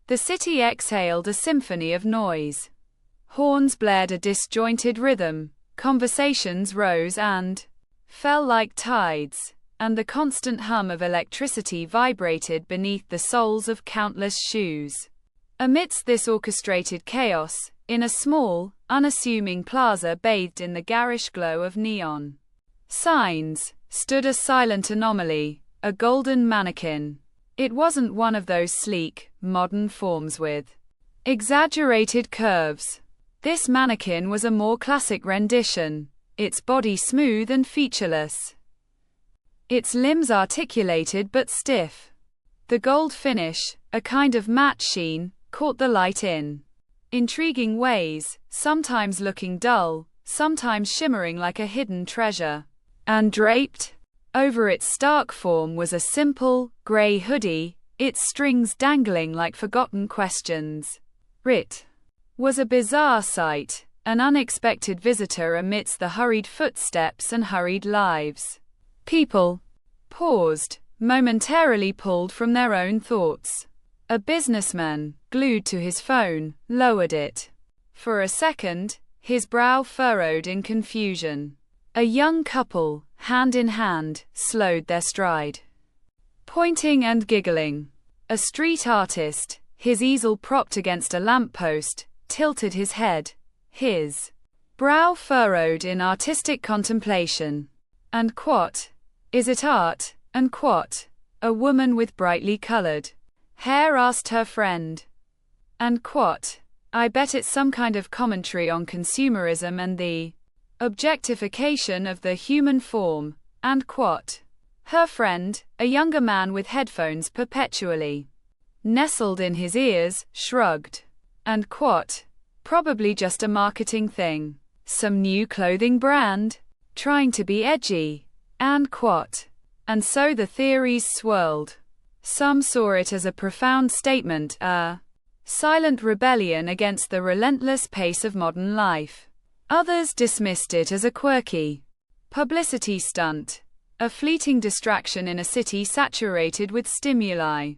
The city exhaled a symphony of noise. Horns blared a disjointed rhythm, conversations rose and fell like tides, and the constant hum of electricity vibrated beneath the soles of countless shoes. Amidst this orchestrated chaos, in a small, unassuming plaza bathed in the garish glow of neon signs, stood a silent anomaly, a golden mannequin. It wasn't one of those sleek, modern forms with exaggerated curves. This mannequin was a more classic rendition, its body smooth and featureless, its limbs articulated but stiff. The gold finish, a kind of matte sheen, caught the light in intriguing ways, sometimes looking dull, sometimes shimmering like a hidden treasure. And draped over its stark form was a simple, grey hoodie, its strings dangling like forgotten questions. It was a bizarre sight, an unexpected visitor amidst the hurried footsteps and hurried lives. People paused, momentarily pulled from their own thoughts. A businessman, glued to his phone, lowered it. For a second, his brow furrowed in confusion. A young couple, hand in hand, slowed their stride, pointing and giggling. A street artist, his easel propped against a lamppost, tilted his head, his brow furrowed in artistic contemplation. And quot, is it art? And quot, a woman with brightly colored hair asked her friend. And quot, I bet it's some kind of commentary on consumerism and the objectification of the human form. And quot, her friend, a younger man with headphones perpetually nestled in his ears, shrugged. And quot, probably just a marketing thing. Some new clothing brand? Trying to be edgy. And quot. And so the theories swirled. Some saw it as a profound statement, a silent rebellion against the relentless pace of modern life. Others dismissed it as a quirky publicity stunt, a fleeting distraction in a city saturated with stimuli.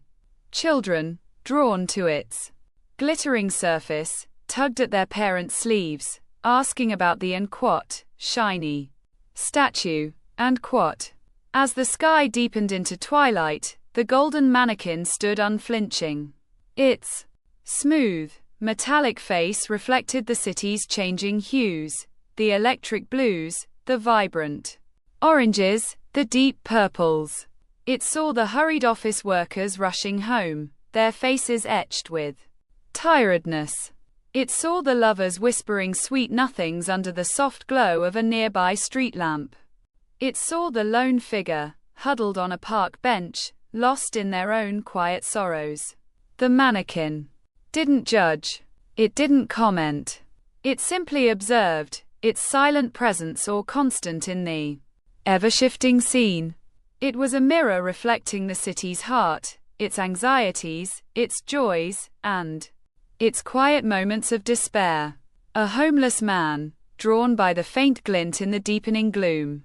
Children, drawn to its glittering surface, tugged at their parents' sleeves, asking about the and quot, shiny statue, and quot. As the sky deepened into twilight, the golden mannequin stood unflinching. Its smooth, metallic face reflected the city's changing hues, the electric blues, the vibrant oranges, the deep purples. It saw the hurried office workers rushing home, their faces etched with tiredness. It saw the lovers whispering sweet nothings under the soft glow of a nearby street lamp. It saw the lone figure, huddled on a park bench, lost in their own quiet sorrows. The mannequin didn't judge. It didn't comment. It simply observed, its silent presence or constant in the ever-shifting scene. It was a mirror reflecting the city's heart, its anxieties, its joys, and its quiet moments of despair. A homeless man, drawn by the faint glint in the deepening gloom,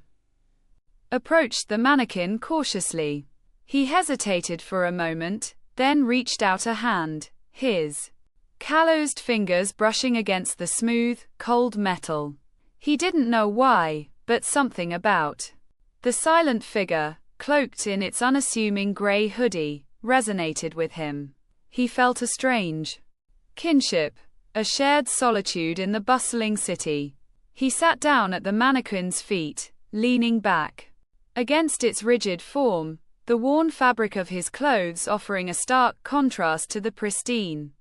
approached the mannequin cautiously. He hesitated for a moment, then reached out a hand, his calloused fingers brushing against the smooth, cold metal. He didn't know why, but something about the silent figure, cloaked in its unassuming grey hoodie, resonated with him. He felt a strange kinship, a shared solitude in the bustling city. He sat down at the mannequin's feet, leaning back against its rigid form, the worn fabric of his clothes offering a stark contrast to the pristine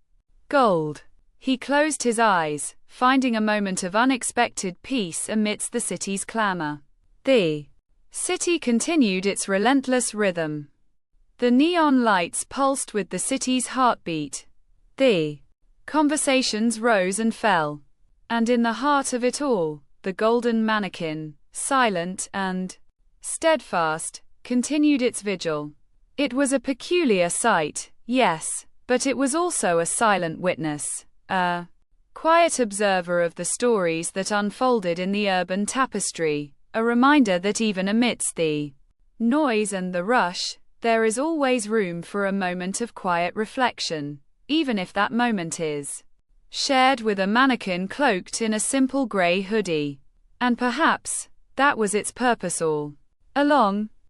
gold. He closed his eyes, finding a moment of unexpected peace amidst the city's clamor. The city continued its relentless rhythm. The neon lights pulsed with the city's heartbeat. The conversations rose and fell. And in the heart of it all, the golden mannequin, silent and steadfast, continued its vigil. It was a peculiar sight, yes, but it was also a silent witness, a quiet observer of the stories that unfolded in the urban tapestry, a reminder that even amidst the noise and the rush, there is always room for a moment of quiet reflection. even if that moment is shared with a mannequin cloaked in a simple grey hoodie. And perhaps that was its purpose all along.